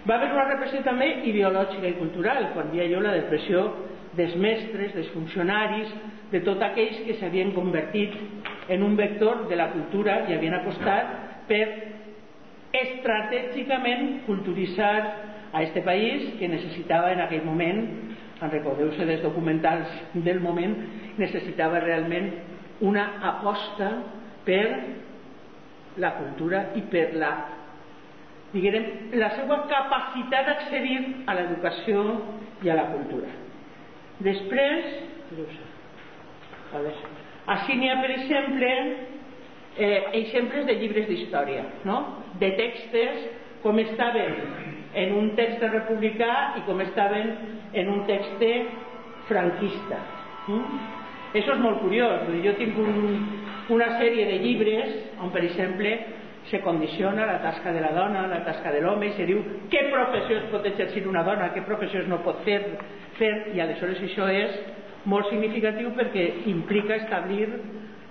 Va haver una repressió també ideològica i cultural, quan hi havia la depressió dels mestres, dels funcionaris, de tots aquells que s'havien convertit en un vector de la cultura i havien apostat per estratègicament culturitzar a este país, que necessitava en aquell moment, recordeu-se dels documentals del moment, necessitava realment una aposta per la cultura i per la, diguem, la seva capacitat d'accedir a l'educació i a la cultura. Després, així n'hi ha, per exemple, exemples de llibres d'història, no? De textos com estaven en un text republicà i com estaven en un text franquista. Això és molt curiós. Jo tinc una sèrie de llibres on, per exemple, se condiciona la tasca de la dona, la tasca de l'home, i se diu què professions pot exercir una dona, què professions no pot fer, i aleshores això és molt significatiu perquè implica establir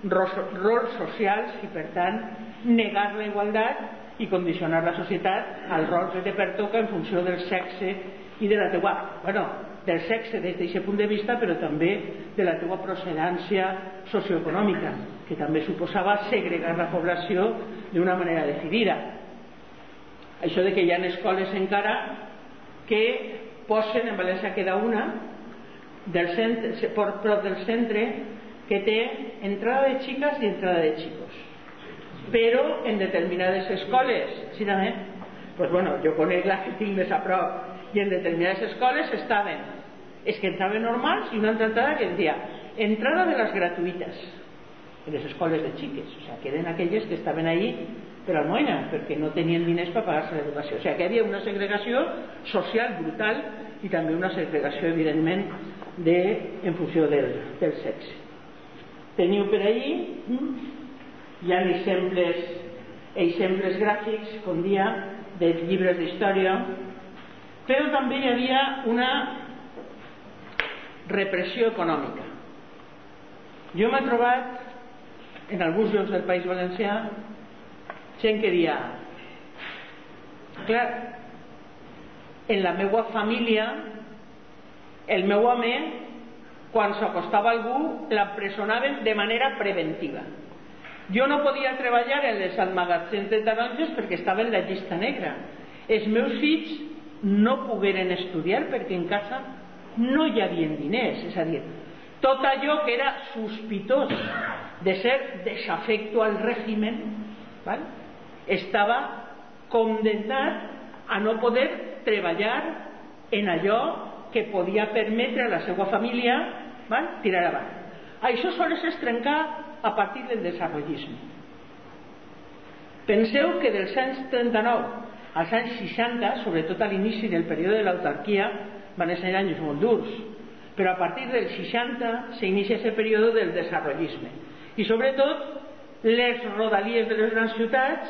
rols socials i, per tant, negar la igualtat i condicionar la societat al rol que te pertoca en funció del sexe i de la teua, del sexe des d'aquest punt de vista, però també de la teua procedència socioeconòmica, que també suposava segregar la població d'una manera decidida. Això de que hi ha escoles encara que posen, en València queda una, prop del centre, que té entrada de xiques i entrada de xicos. Però en determinades escoles, jo conec la que tinc més a prop, i en determinades escoles estaven els que entraven normals i una altra entrada que deia entrada de les gratuïtes en les escoles de xiques, o sigui, que eren aquelles que estaven ahí per almoina, perquè no tenien diners per pagar-se l'educació. O sigui, que hi havia una segregació social brutal i també una segregació, evidentment, en funció del sexe. Teniu per ahí, hi ha exemples gràfics, com dia, de llibres d'història, però també hi havia una repressió econòmica. Jo m'he trobat en alguns llocs del País Valencià gent que dia, clar, en la meva família el meu home, quan s'acostava algú, l'empresonaven de manera preventiva. Jo no podia treballar en les almagatzins de taronges perquè estava en la llista negra. Els meus fills no pogueren estudiar perquè en casa no hi havia diners, és a dir, tot allò que era sospitós de ser desafecto al règim estava condemnat a no poder treballar en allò que podia permetre a la seva família tirar avant. Això sols es trencar a partir del desenvolupisme. Penseu que dels anys 39 als anys 60, sobretot a l'inici del període de l'autarquia, van ser anys molt durs, però a partir del 60 s'inicia aquest període del desenvolupisme. I sobretot les rodalies de les grans ciutats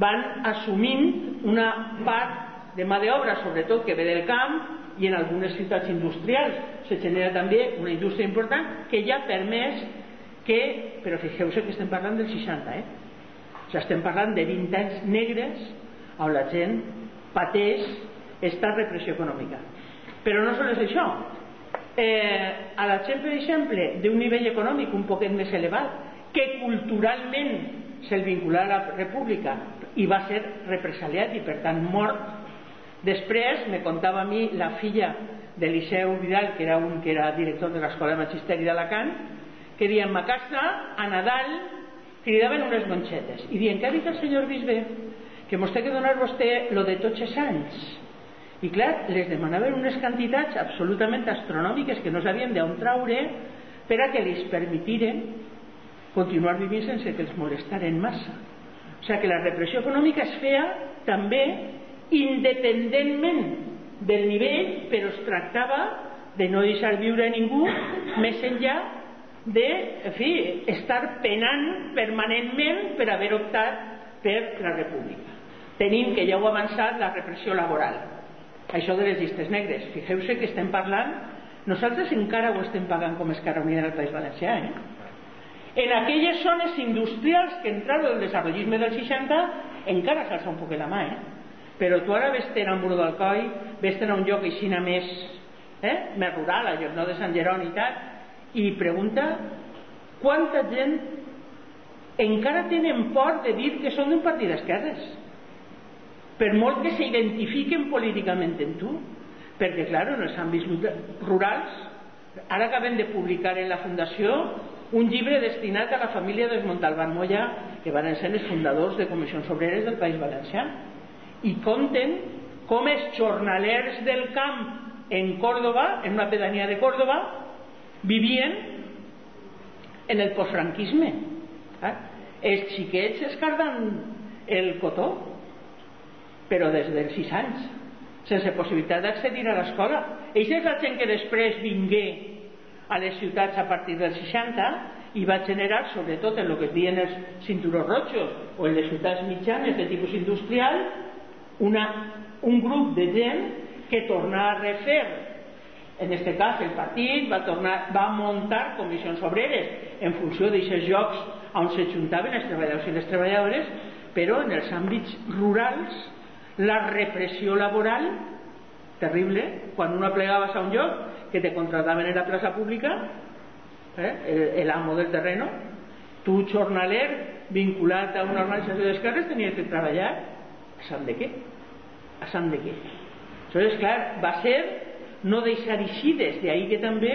van assumint una part de mà d'obra, sobretot que ve del camp, i en algunes ciutats industrials se genera també una indústria important que ja ha permès que, però fixeu-se que estem parlant del 60, o sigui, estem parlant de 20 anys negres on la gent pateix esta repressió econòmica. Però no sols això, a la gent, per exemple, d'un nivell econòmic un poquet més elevat, que culturalment se'l vincular a la república i va ser represaliat i per tant mort. Després me contava a mi la filla d'Eliseu Vidal, que era director de l'Escola de Magisteri d'Alacant, que deia, a casa, a Nadal, cridaven unes monxetes i diuen, què ha dit el senyor bisbe? Que mos té que donar vostè lo de tots els anys. I clar, les demanaven unes quantitats absolutament astronòmiques que no sabien d'on traure per a que els permitiren continuar vivint sense que els molestaren massa. O sigui que la repressió econòmica es feia també independentment del nivell, però es tractava de no deixar viure a ningú més enllà de, en fi, estar penant permanentment per haver optat per la república. Tenim, que ja ho ha avançat, la repressió laboral, això de les llistes negres. Fixeu-se que estem parlant, nosaltres encara ho estem pagant com a Esquerra Unida en el País Valencià, en aquelles zones industrials que entraron el desenvolupisme del 60 encara s'alça un poc la mà, però tu ara vés-te'n a Muro d'Alcoi, vés-te'n a un lloc així més rural, a Llocnou de Sant Jeroni i tal, i pregunta quanta gent encara tenen por de dir que són d'un partit d'esquerres, per molt que s'identifiquen políticament en tu, perquè clar, en els àmbits rurals ara acabem de publicar en la Fundació un llibre destinat a la família dels Montalbán Moya, que van ser els fundadors de Comissions Obreres del País Valencià, i conten com els jornalers del camp en Córdoba, en una pedania de Córdoba, vivien en el postfranquisme. Els xiquets escarden el cotó, però des dels 6 anys, sense possibilitat d'accedir a l'escola. Eixa és la gent que després vingué a les ciutats a partir dels 60 i va generar, sobretot en el que es diuen els cinturons rojos o en les ciutats mitjanes de tipus industrial, un grup de gent que torna a refer, en aquest cas el partit va muntar comissions obreres en funció d'aquests llocs on s'ajuntaven els treballadors i les treballadores, però en els àmbits rurals la repressió laboral terrible. Quan una plegaves a un lloc que te contrataven en la plaça pública, el amo del terreno, tu jornaler vinculat a una organització d'esquerres tenies que treballar a sant de què? A sant de què? Aleshores, clar, va ser no deixar eixides, d'ahí que també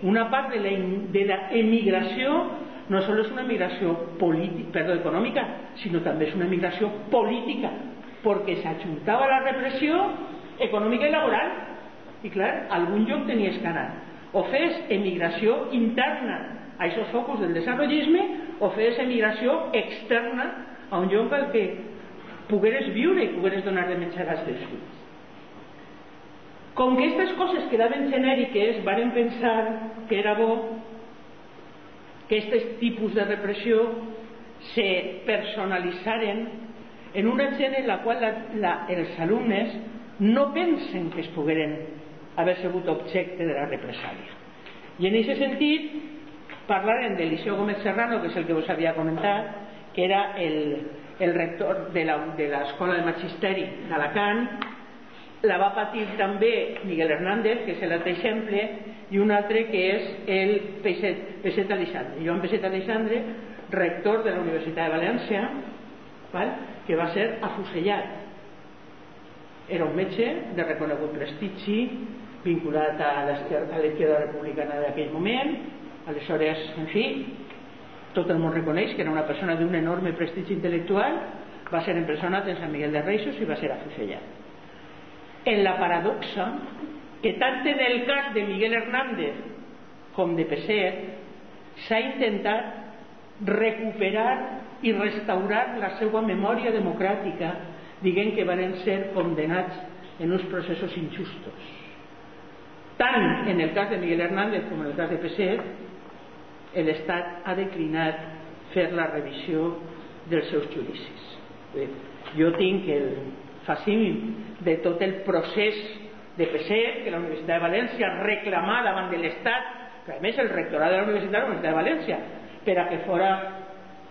una part de la emigració no sols és una emigració econòmica, sinó també és una emigració política, perquè s'ajuntava la repressió econòmica i laboral, i clar, a algun lloc tenies que anar, o fes emigració interna a aquests focus del desenvolupisme, o fes emigració externa a un lloc al que pogueres viure i pogueres donar de menjar als teus fills. Com que aquestes coses quedaven genèriques, varen pensar que era bo que aquests tipus de repressió se personalitzaren en una gent en la qual els alumnes no pensen que es pogueren haver sigut objecte de la represàlia. I en aquest sentit parlaren d'Eliseo Gómez Serrano, que és el que us havia comentat, que era el rector de l'Escola de Magisteri d'Alacant. La va patir també Miguel Hernández, que és l'altre exemple, i un altre que és el Peixet Alexandre, Joan Peixet Alexandre, rector de la Universitat de València, que va ser afusellat. Era un metge de reconegut prestigi, vinculat a l'Izquierda Republicana d'aquell moment. Aleshores, en fi, tot el món reconeix que era una persona d'un enorme prestigi intel·lectual, va ser empresonat en Sant Miguel de Reixos i va ser afusellat. En la paradoxa que tant en el cas de Miguel Hernández com de Peixet s'ha intentat recuperar i restaurar la seva memòria democràtica, dient que van ser condenats en uns processos injustos. Tant en el cas de Miguel Hernández com en el cas de Peixet, l'Estat ha declinat fer la revisió dels seus judicis. Jo tinc el facímil de tot el procés de Peixet que la Universitat de València reclamà davant de l'Estat, que a més el rectorat de la Universitat de València, per a que fora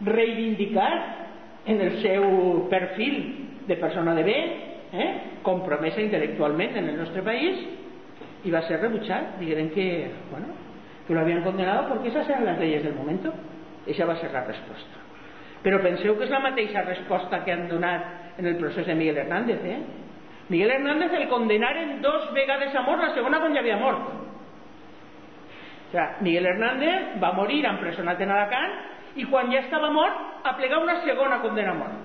reivindicat en el seu perfil de persona de bé, compromesa intel·lectualment en el nostre país, i va ser rebutjat. Digueren que lo habían condenado porque esas eran las leyes del momento. Esa va ser la resposta. Però penseu que és la mateixa resposta que han donat en el procés de Miguel Hernández. Miguel Hernández el condenaren 2 vegades a mort, la segona quan ja havia mort. O sea, Miguel Hernández va morir empresonat en Alacant i quan ja estava mort aplegà una segona condena a mort.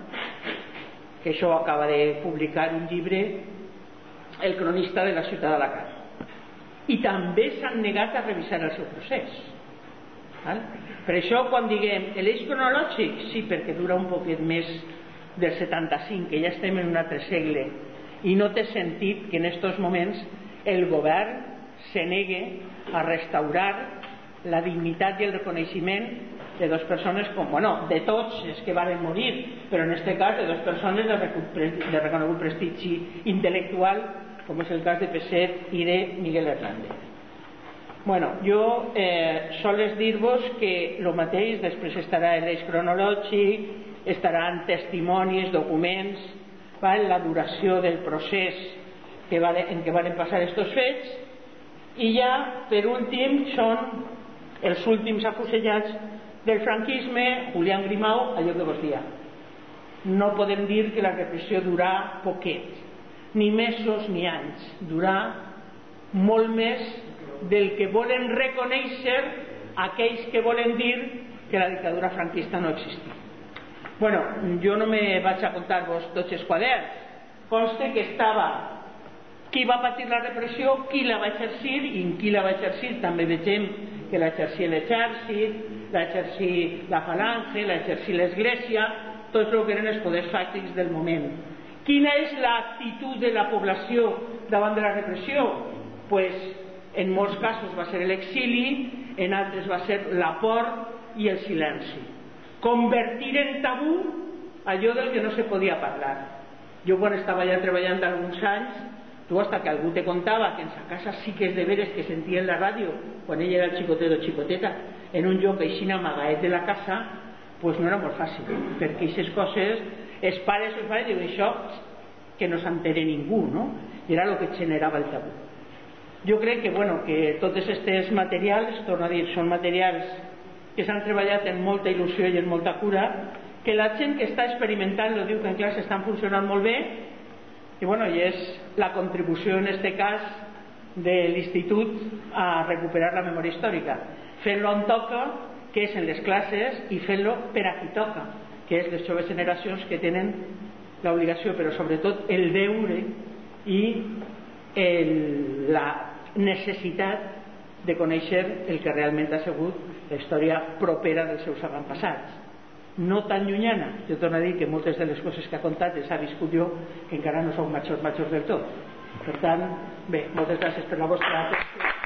Que això acaba de publicar un llibre el cronista de la ciutat d'Alacant. I també s'han negat a revisar el seu procés. Per això quan diguem l'eix cronològic, sí, perquè dura un poquet més del 75, que ja estem en un altre segle, i no té sentit que en aquests moments el govern se negue a restaurar la dignitat i el reconeixement de 2 persones, de tots els que van morir, però en aquest cas de 2 persones de reconegut prestigi intel·lectual, com és el cas de Peixet i de Miguel Hernández. Jo sols dir-vos que el mateix després estarà l'eix cronològic, estaran testimonis, documents la duració del procés en què van passar aquests fets, i ja per últim són els últims afusellats del franquisme. Julián Grimau, allò que vos dia, no podem dir que la repressió durà poquet, ni mesos ni anys, durà molt més del que volen reconèixer aquells que volen dir que la dictadura franquista no existia. Bueno, jo no me vaig a contar-vos tots els quaderns. Conste que estava qui va patir la repressió, qui la va exercir, i en qui la va exercir també vegem que la exercia l'exèrcit, la exercia la falange, la exercia l'església, tots el que eren els poders fàctics del moment. Quina és l'actitud de la població davant de la repressió? Pues, en molts casos va ser l'exili, en altres va ser la por i el silenci. Convertir en tabú allò del que no se podia parlar. Jo quan estava ja treballant alguns anys, tu hasta que algú te contava que en sa casa sí que és de veres que sentia en la ràdio quan ell era el xicotet o xicoteta en un lloc així amagaet de la casa, pues no era molt fàcil, perquè aquestes coses els pares diuen això que no s'entere ningú, no? I era el que generava el tabú. Jo crec que, bueno, que tots aquests materials, torno a dir, són materials que s'han treballat amb molta il·lusió i amb molta cura, que la gent que està experimentant lo diu que en classe estan funcionant molt bé, i bueno, i és la contribució en este cas de l'institut a recuperar la memòria històrica, fent-lo on toca, que és en les classes, i fent-lo per a qui toca, que és les joves generacions que tenen l'obligació, però sobretot el deure i la necessitat de conèixer el que realment ha sigut la història propera dels seus avantpassats, no tan llunyana. Jo torno a dir que moltes de les coses que ha contat les ha viscut jo, que encara no som majors del tot. Per tant, bé, moltes gràcies per la vostra atenció.